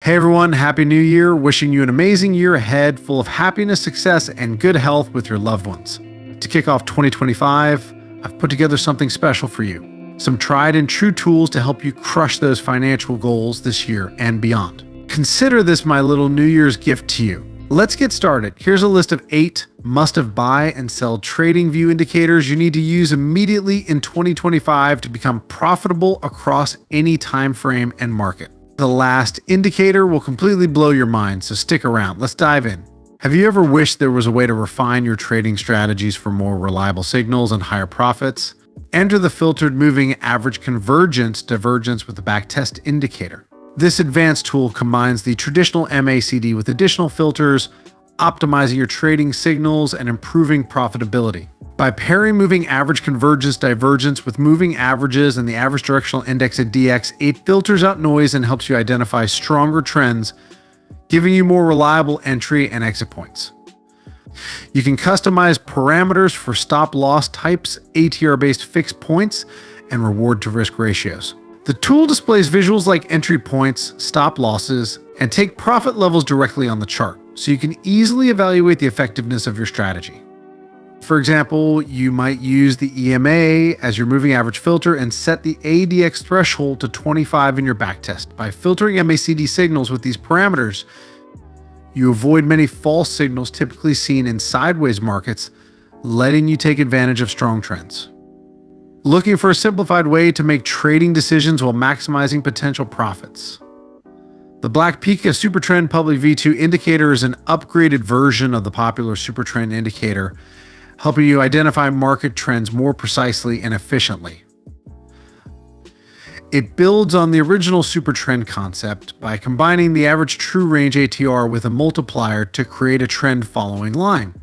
Hey everyone, Happy New Year. Wishing you an amazing year ahead full of happiness, success, and good health with your loved ones. To kick off 2025, I've put together something special for you. Some tried and true tools to help you crush those financial goals this year and beyond. Consider this my little New Year's gift to you. Let's get started. Here's a list of 8 must-have buy and sell trading view indicators you need to use immediately in 2025 to become profitable across any time frame and market. The last indicator will completely blow your mind, so stick around. Let's dive in. Have you ever wished there was a way to refine your trading strategies for more reliable signals and higher profits? Enter the filtered moving average convergence divergence with the backtest indicator. This advanced tool combines the traditional MACD with additional filters, optimizing your trading signals and improving profitability. By pairing moving average convergence divergence with moving averages and the average directional index at DX, it filters out noise and helps you identify stronger trends, giving you more reliable entry and exit points. You can customize parameters for stop loss types, ATR-based fixed points, and reward to risk ratios. The tool displays visuals like entry points, stop losses, and take profit levels directly on the chart, so you can easily evaluate the effectiveness of your strategy. For example, you might use the EMA as your moving average filter and set the ADX threshold to 25 in your backtest. By filtering MACD signals with these parameters, you avoid many false signals typically seen in sideways markets, letting you take advantage of strong trends. Looking for a simplified way to make trading decisions while maximizing potential profits? The Black Pika Supertrend Public V2 indicator is an upgraded version of the popular Supertrend indicator, helping you identify market trends more precisely and efficiently. It builds on the original Supertrend concept by combining the average true range ATR with a multiplier to create a trend following line.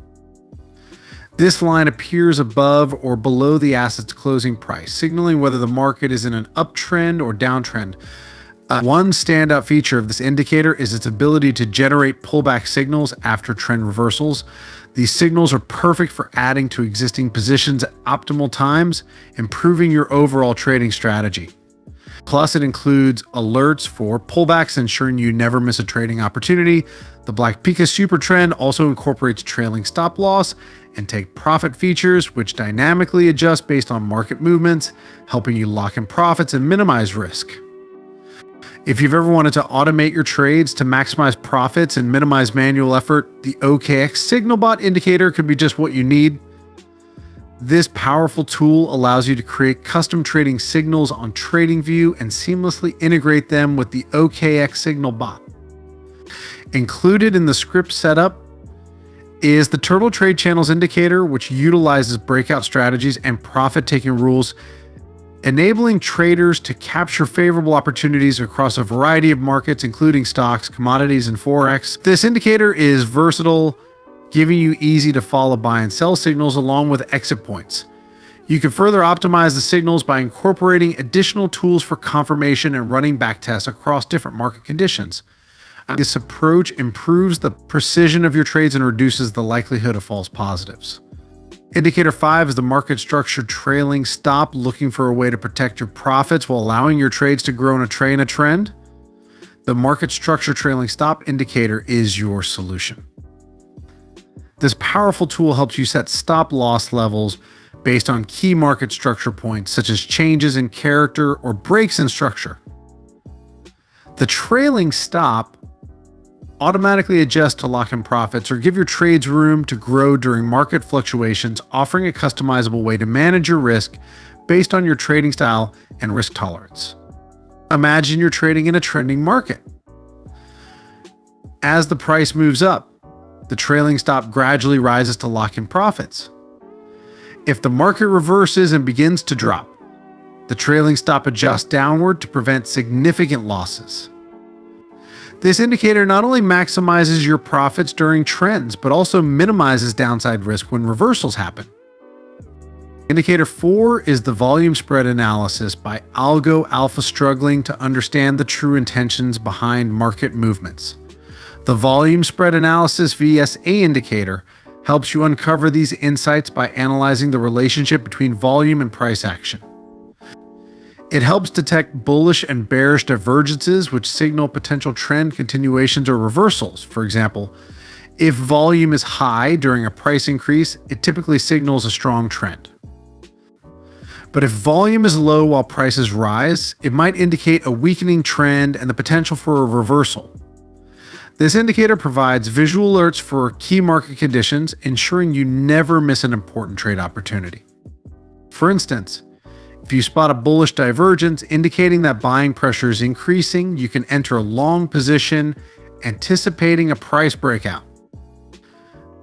This line appears above or below the asset's closing price, signaling whether the market is in an uptrend or downtrend. One standout feature of this indicator is its ability to generate pullback signals after trend reversals. These signals are perfect for adding to existing positions at optimal times, improving your overall trading strategy. Plus, it includes alerts for pullbacks, ensuring you never miss a trading opportunity. The Black Pika Supertrend also incorporates trailing stop loss and take profit features, which dynamically adjust based on market movements, helping you lock in profits and minimize risk. If you've ever wanted to automate your trades to maximize profits and minimize manual effort, the OKX SignalBot indicator could be just what you need. This powerful tool allows you to create custom trading signals on TradingView and seamlessly integrate them with the OKX SignalBot. Included in the script setup is the Turtle Trade Channels indicator, which utilizes breakout strategies and profit-taking rules, enabling traders to capture favorable opportunities across a variety of markets, including stocks, commodities, and Forex. This indicator is versatile, giving you easy to follow buy and sell signals along with exit points. You can further optimize the signals by incorporating additional tools for confirmation and running backtests across different market conditions. This approach improves the precision of your trades and reduces the likelihood of false positives. Indicator 5 is the market structure trailing stop, looking for a way to protect your profits while allowing your trades to grow in a trend. The market structure trailing stop indicator is your solution. This powerful tool helps you set stop loss levels based on key market structure points, such as changes in character or breaks in structure. The trailing stop automatically adjust to lock in profits or give your trades room to grow during market fluctuations, offering a customizable way to manage your risk based on your trading style and risk tolerance. Imagine you're trading in a trending market. As the price moves up, the trailing stop gradually rises to lock in profits. If the market reverses and begins to drop, the trailing stop adjusts downward to prevent significant losses. This indicator not only maximizes your profits during trends, but also minimizes downside risk when reversals happen. Indicator 4 is the volume spread analysis by Algo Alpha, struggling to understand the true intentions behind market movements. The volume spread analysis VSA indicator helps you uncover these insights by analyzing the relationship between volume and price action. It helps detect bullish and bearish divergences, which signal potential trend continuations or reversals. For example, if volume is high during a price increase, it typically signals a strong trend. But if volume is low while prices rise, it might indicate a weakening trend and the potential for a reversal. This indicator provides visual alerts for key market conditions, ensuring you never miss an important trade opportunity. For instance, if you spot a bullish divergence indicating that buying pressure is increasing, you can enter a long position anticipating a price breakout.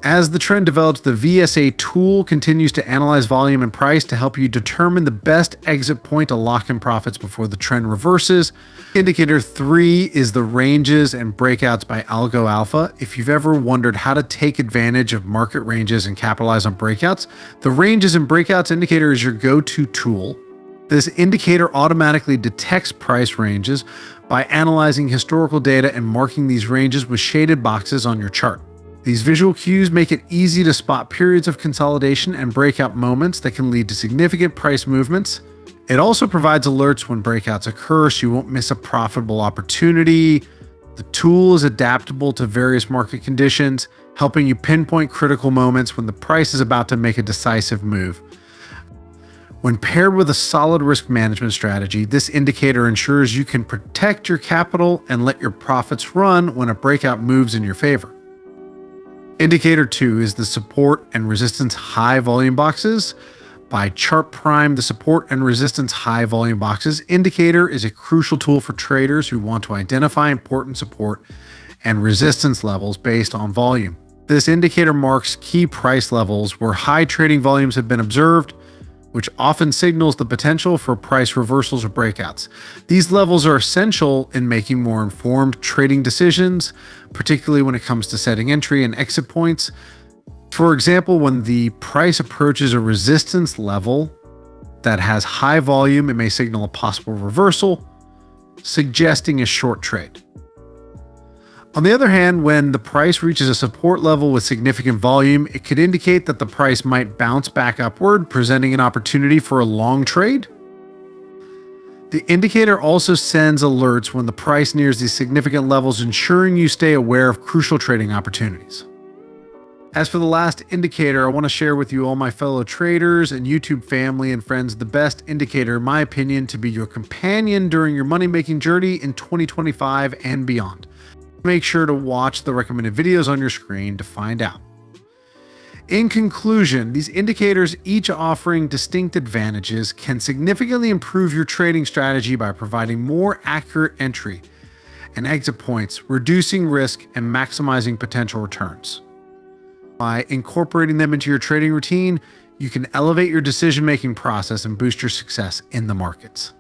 As the trend develops, the VSA tool continues to analyze volume and price to help you determine the best exit point to lock in profits before the trend reverses. Indicator 3 is the ranges and breakouts by Algo Alpha. If you've ever wondered how to take advantage of market ranges and capitalize on breakouts, the ranges and breakouts indicator is your go-to tool. This indicator automatically detects price ranges by analyzing historical data and marking these ranges with shaded boxes on your chart. These visual cues make it easy to spot periods of consolidation and breakout moments that can lead to significant price movements. It also provides alerts when breakouts occur, so you won't miss a profitable opportunity. The tool is adaptable to various market conditions, helping you pinpoint critical moments when the price is about to make a decisive move. When paired with a solid risk management strategy, this indicator ensures you can protect your capital and let your profits run when a breakout moves in your favor. Indicator 2 is the support and resistance high volume boxes. By Chart Prime, the support and resistance high volume boxes indicator is a crucial tool for traders who want to identify important support and resistance levels based on volume. This indicator marks key price levels where high trading volumes have been observed, which often signals the potential for price reversals or breakouts. These levels are essential in making more informed trading decisions, particularly when it comes to setting entry and exit points. For example, when the price approaches a resistance level that has high volume, it may signal a possible reversal, suggesting a short trade. On the other hand, when the price reaches a support level with significant volume, it could indicate that the price might bounce back upward, presenting an opportunity for a long trade. The indicator also sends alerts when the price nears these significant levels, ensuring you stay aware of crucial trading opportunities. As for the last indicator, I want to share with you, all my fellow traders and YouTube family and friends, the best indicator, in my opinion, to be your companion during your money-making journey in 2025 and beyond. Make sure to watch the recommended videos on your screen to find out. In conclusion, these indicators, each offering distinct advantages, can significantly improve your trading strategy by providing more accurate entry and exit points, reducing risk, and maximizing potential returns. By incorporating them into your trading routine, you can elevate your decision-making process and boost your success in the markets.